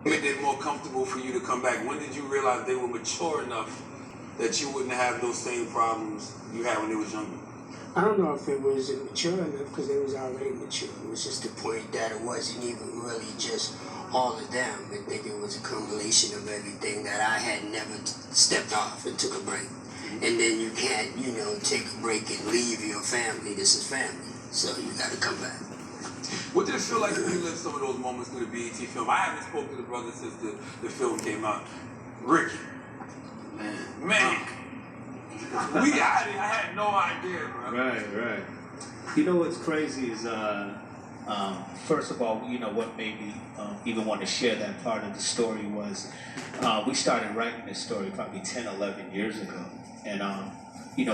made it more comfortable for you to come back? When did you realize they were mature enough that you wouldn't have those same problems you had when they was younger? I don't know if it was mature enough because they was already mature. It was just the point that it wasn't even really just all of them. I think it was a combination of everything that I had never stepped off and took a break. And then you can't, take a break and leave your family. This is family. So you got to come back. What did it feel like to relive some of those moments through the BET film? I haven't spoken to the brother since the film came out. Ricky. Man. I had no idea, bro. Right. You know what's crazy is, first of all, what made me even want to share that part of the story was we started writing this story probably 10, 11 years ago. And,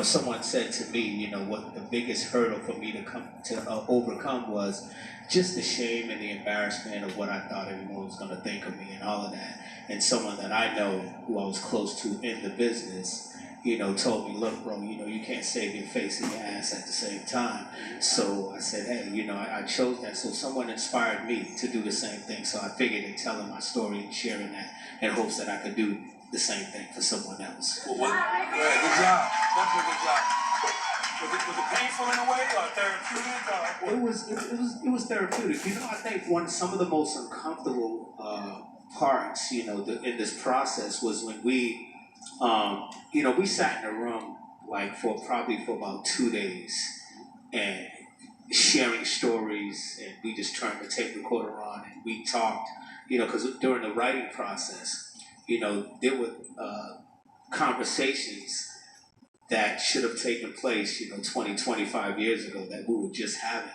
someone said to me, what the biggest hurdle for me to overcome was just the shame and the embarrassment of what I thought everyone was going to think of me and all of that. And someone that I know who I was close to in the business, told me, look, bro, you can't save your face and your ass at the same time. So I said, hey, I chose that. So someone inspired me to do the same thing. So I figured in telling my story and sharing that in hopes that I could do the same thing for someone else. Good job. Definitely good job. Was it painful in a way or therapeutic? It was therapeutic. I think some of the most uncomfortable parts, in this process was when we sat in a room for about 2 days and sharing stories, and we just turned the tape recorder on and we talked, because during the writing process, there were conversations that should have taken place, 20, 25 years ago that we were just having,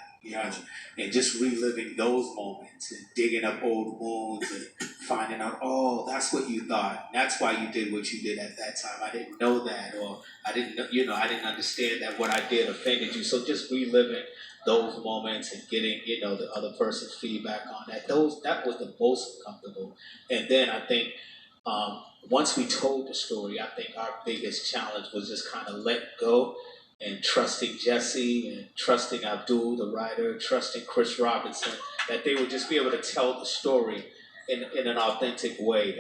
and just reliving those moments and digging up old wounds and finding out, oh, that's what you thought. That's why you did what you did at that time. I didn't know that, or I didn't understand that what I did offended you. So just reliving those moments and getting, the other person's feedback on that. That was the most uncomfortable. And then I think, once we told the story, I think our biggest challenge was just kind of let go and trusting Jesse and trusting Abdul, the writer, trusting Chris Robinson, that they would just be able to tell the story in an authentic way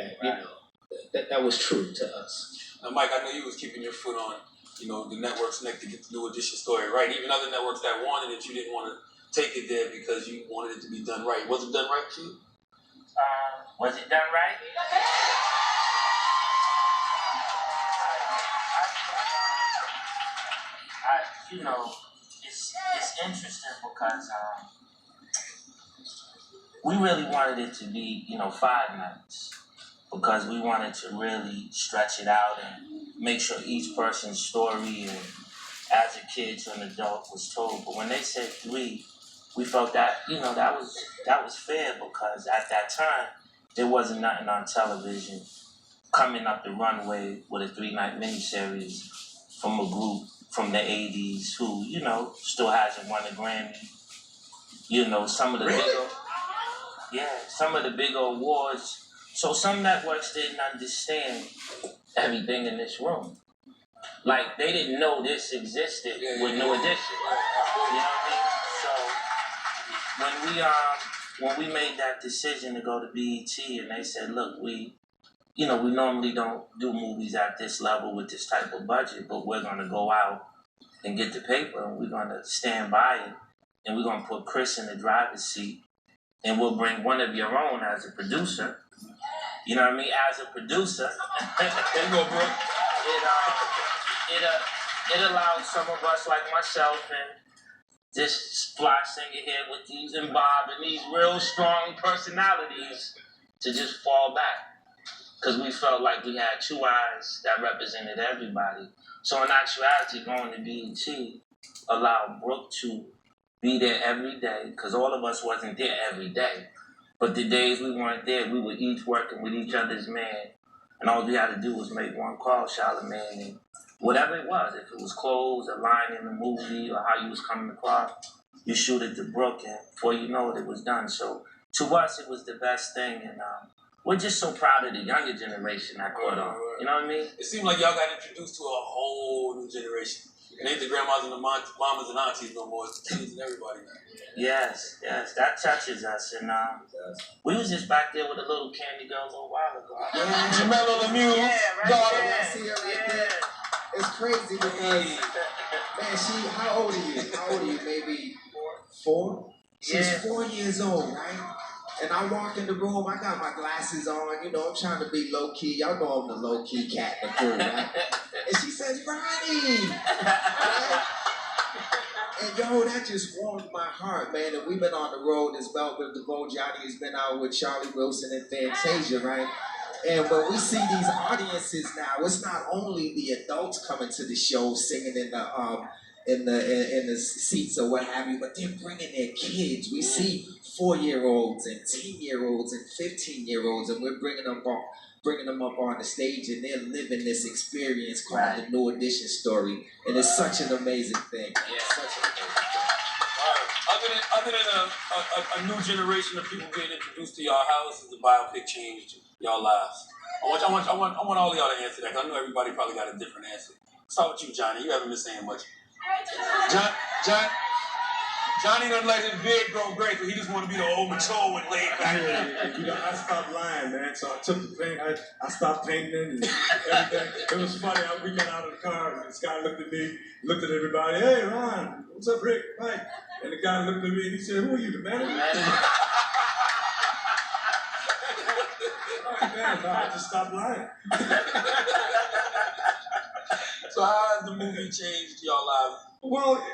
that was true to us. Now, Mike, I know you was keeping your foot on, the network's neck to get the New Edition story right. Even other networks that wanted it, you didn't want to take it there because you wanted it to be done right. Was it done right to you? Was it done right? It's interesting because we really wanted it to be, 5 nights, because we wanted to really stretch it out and make sure each person's story and as a kid to an adult was told. But when they said 3, we felt that, that was fair, because at that time there wasn't nothing on television coming up the runway with a 3-night miniseries from a group from the 80s who, still hasn't won a Grammy. Some of the bigger awards. So some networks didn't understand everything in this room. Like, they didn't know this existed with New Edition. You know what I mean? So when we made that decision to go to BET, and they said, look, we normally don't do movies at this level with this type of budget, but we're going to go out and get the paper, and we're going to stand by it, and we're going to put Chris in the driver's seat, and we'll bring one of your own as a producer. You know what I mean? As a producer. There you go, bro. It allows some of us like myself and this fly singer here with these and Bob and these real strong personalities to just fall back. Because we felt like we had 2 eyes that represented everybody. So in actuality, going to BET allowed Brooke to be there every day, because all of us wasn't there every day. But the days we weren't there, we were each working with each other's man. And all we had to do was make one call, Charlamagne, and whatever it was, if it was clothes, a line in the movie, or how you was coming across, you shoot it to Brooke, and before you know it was done. So to us, it was the best thing, and we're just so proud of the younger generation that caught on. You know what I mean? It seemed like y'all got introduced to a whole new generation. It ain't the grandmas and the mamas and aunties no more. It's the kids and everybody now. Yes, that touches us, and we was just back there with a little candy girl a little while ago. Yeah. Jamela Lemieux, Yeah, right daughter. there. I see her right there. It's crazy because, man, how old are you? How old are you? Maybe 4? She's 4 years old, right? And I walk in the room, I got my glasses on, you know, I'm trying to be low key. Y'all know I'm the low key cat in the crew, right? And she says, Ronnie! Right? And yo, that just warmed my heart, man. And we've been on the road as well. With DeVoe Johnny has been out with Charlie Wilson and Fantasia, right? And when we see these audiences now, it's not only the adults coming to the show singing in the seats or what have you, but they're bringing their kids. We see 4-year-olds and 10-year-olds and 15-year-olds, and we're bringing them up on the stage, and they're living this experience called the New Edition story, and it's such an amazing thing. Yeah. Such an amazing thing. Other than a new generation of people being introduced to y'all, how has the biopic changed y'all lives? I want all of y'all to answer that, 'cause I know everybody probably got a different answer. Start with you, Johnny. You haven't been saying much. Johnny doesn't let his beard grow great, but he just want to be the old mature and laid back. Yeah, you know, I stopped lying, man. So I took the paint, I stopped painting and everything. It was funny. We got out of the car, and this guy looked at me, looked at everybody. Hey, Ron, what's up, Rick? Right. And the guy looked at me and he said, "Who are you, the manager?" Oh, man, no, I just stopped lying. So how has the movie changed y'all lives? Well,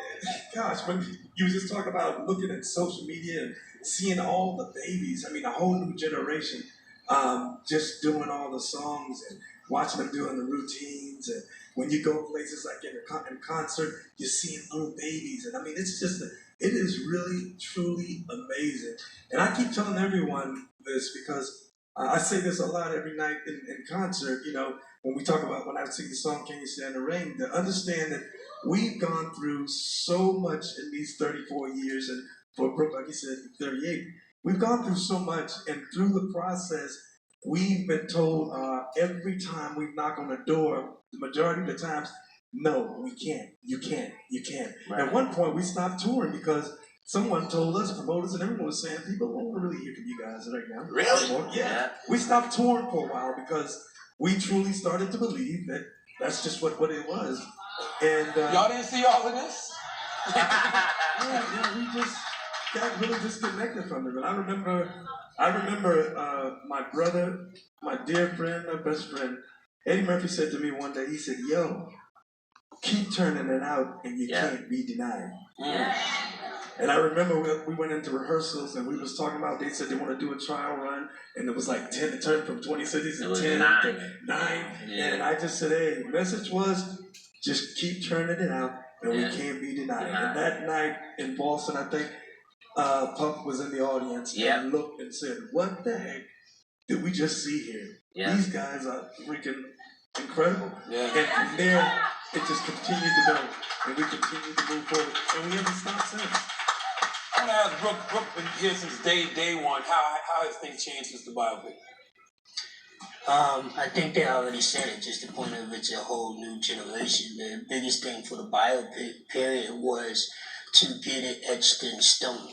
gosh, when you just talk about looking at social media and seeing all the babies, I mean, a whole new generation, just doing all the songs and watching them doing the routines. And when you go places like in a concert, you're seeing little babies. And I mean, it's just, it is really, truly amazing. And I keep telling everyone this because I say this a lot every night in concert, you know, when I sing the song, Can You Stand the Rain, to understand that we've gone through so much in these 34 years, and for Brooke, like you said, 38. We've gone through so much, and through the process, we've been told every time we knock on the door, the majority of the times, no, we can't. You can't. Right. At one point, we stopped touring because someone told us, promoters, and everyone was saying, people don't want to really hear from you guys right now. Really? Yeah. We stopped touring for a while because we truly started to believe that that's just what it was. And y'all didn't see all of this? yeah, we just got really disconnected from it. And I remember my brother, my dear friend, my best friend, Eddie Murphy said to me one day, he said, "Yo, keep turning it out and you can't be denied." Yeah. And I remember we went into rehearsals and we was talking about, they said they want to do a trial run, and it was like 10, it turned from 20 cities to 10 to 9. Yeah. And I just said, hey, the message was just keep turning it out and we can't be denied. And that night in Boston, I think Puff was in the audience and looked and said, what the heck did we just see here? Yeah. These guys are freaking incredible. Yeah. And from there, it just continued to go. And we continue to move forward. And we haven't stopped since. I want to ask Brooke been here since day one. How has things changed since the biopic? I think they already said it, just the point of it's a whole new generation. The biggest thing for the biopic period was to get it etched in stone,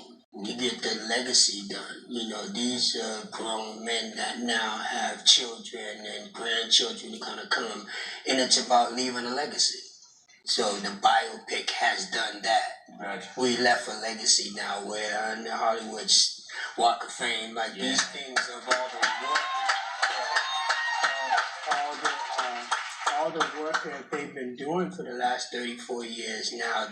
to get the legacy done. You know, these grown men that now have children and grandchildren to kind of come, and it's about leaving a legacy. So the biopic has done that. Right. We left a legacy now where in the Hollywood Walk of Fame, like these things of all the work that they've been doing for the last 34 years now,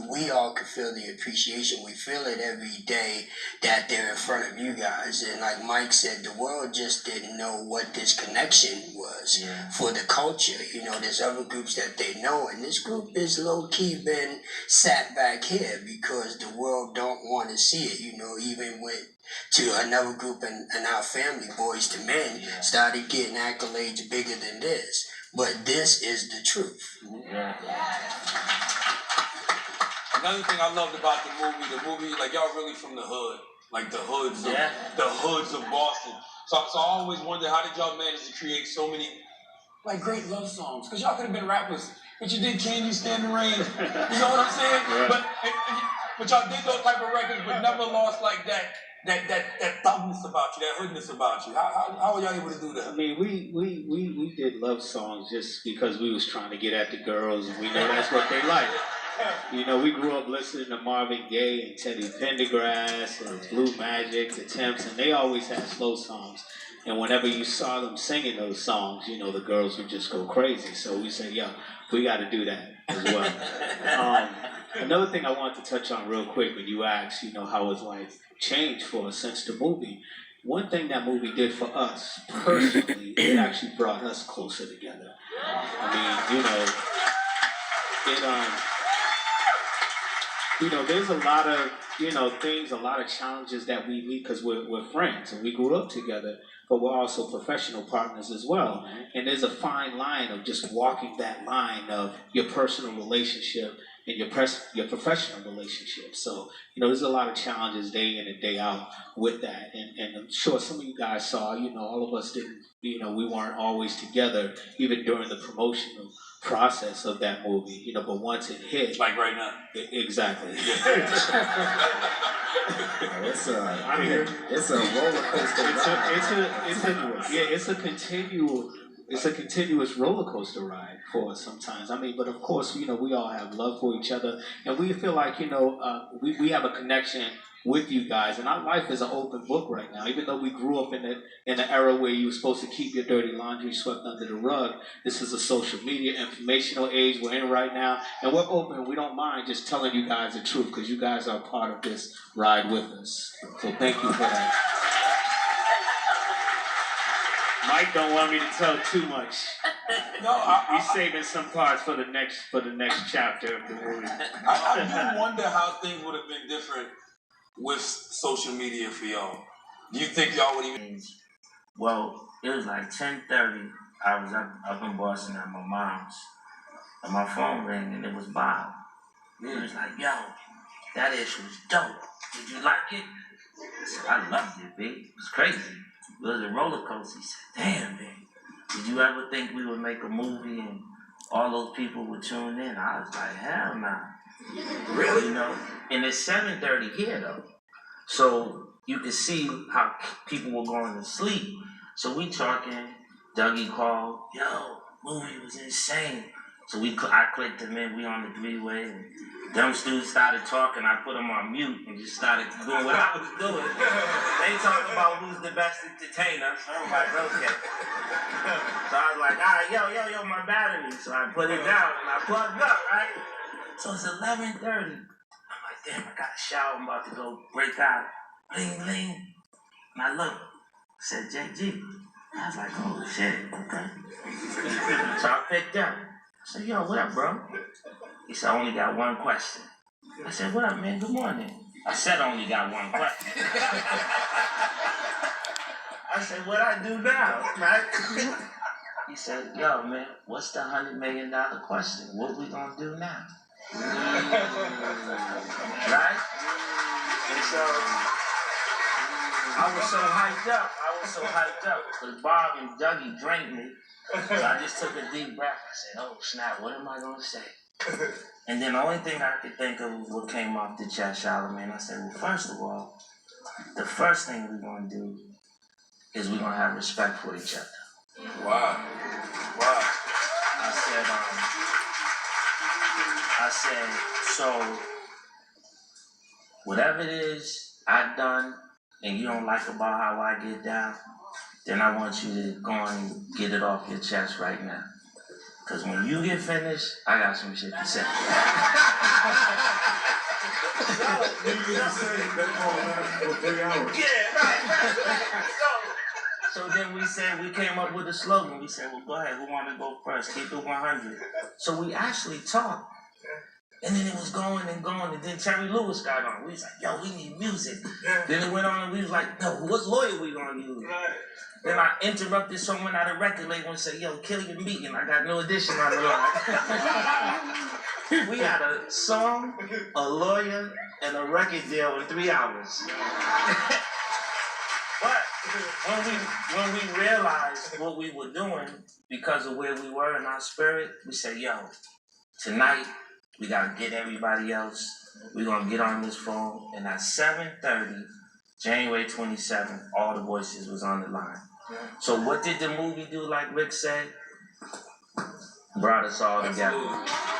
we all can feel the appreciation. We feel it every day that they're in front of you guys. And like Mike said, the world just didn't know what this connection was for the culture. You know, there's other groups that they know, and this group is low-key been sat back here because the world don't want to see it. You know, even went to another group in our family, Boys to Men, started getting accolades bigger than this. But this is the truth. Yeah. Another thing I loved about the movie, like y'all really from the hood, like the hoods of Boston. So I always wondered, how did y'all manage to create so many like great love songs, because y'all could have been rappers, but you did Can You Stand the Rain? You know what I'm saying? Right. But y'all did those type of records, but never lost like that toughness about you, that hoodness about you. How were y'all able to do that? I mean, we did love songs just because we was trying to get at the girls, and we know that's what they like. You know, we grew up listening to Marvin Gaye and Teddy Pendergrass and Blue Magic, the Temps, and they always had slow songs. And whenever you saw them singing those songs, you know, the girls would just go crazy. So we said, yo, we got to do that as well. Another thing I wanted to touch on real quick when you asked, you know, how his life changed for us since the movie. One thing that movie did for us personally, it actually brought us closer together. I mean, there's a lot of, things, a lot of challenges that we meet because we're friends and we grew up together, but we're also professional partners as well. And there's a fine line of just walking that line of your personal relationship and your professional relationship. So, there's a lot of challenges day in and day out with that. And I'm sure some of you guys saw, all of us didn't, we weren't always together, even during the promotional process of that movie, but once it hit. Like right now. Exactly. It's a roller coaster ride. It's a continuous roller coaster ride for us sometimes. I mean, but of course, we all have love for each other, and we feel like we have a connection with you guys, and our life is an open book right now. Even though we grew up in the era where you were supposed to keep your dirty laundry swept under the rug, this is a social media informational age we're in right now, and we're open. We don't mind just telling you guys the truth because you guys are part of this ride with us. So thank you for that. Mike don't want me to tell too much. No, He's saving some parts for the next chapter of the movie. I do wonder how things would have been different with social media for y'all. Do you think y'all would even? Well, it was like 10:30. I was up in Boston at my mom's, and my phone rang, and it was Bob. He was like, "Yo, that ish was dope. Did you like it?" I said, "I loved it, babe. It was crazy. It was a roller coaster." He said, "Damn, babe. Did you ever think we would make a movie and all those people would tune in?" I was like, "Hell nah." Really? And it's 7:30 here though, so you could see how people were going to sleep. So we talking. Dougie called, "Yo, movie was insane." So I clicked him in. We on the three-way, and them dudes started talking. I put them on mute and just started doing what I was doing. They talking about who's the best entertainer. So I'm like, okay. So I was like, all right, yo, my battery. So I put it down and I plugged up, right? So it's 11:30. I'm like, damn, I got a shower. I'm about to go break out. Bling, bling. And I look. Said JG. I was like, oh shit, okay. So I picked up. I said, yo, what up, bro? He said, I only got one question. I said, what up, man? Good morning. I said I only got one question. I said, what I do now, right? He said, yo, man, what's the $100 million question? What we gonna do now? Right? And so I was so hyped up because Bob and Dougie drank me. So I just took a deep breath. I said, oh snap, what am I gonna say? And then the only thing I could think of was what came off the chest, Charlamagne. I said, well, first of all, the first thing we're gonna do is we're gonna have respect for each other. Wow. I said, so whatever it is I've done and you don't like about how I get down, then I want you to go and get it off your chest right now. Because when you get finished, I got some shit to say. Yeah, right. So then we came up with a slogan. We said, well, go ahead, who want to go first? Keep it 100. So we actually talked. And then it was going and going, and then Terry Lewis got on. We was like, yo, we need music. Then it went on, and we was like, no, what lawyer we gonna use? Then I interrupted someone at a record label and said, yo, kill your meeting. I got no addition on the line. We had a song, a lawyer, and a record deal in 3 hours. But when we realized what we were doing because of where we were in our spirit, we said, yo, tonight we gotta get everybody else. We're gonna get on this phone, and at 7:30, January 27th, all the voices was on the line. So what did the movie do, like Rick said? Brought us all together. Absolutely.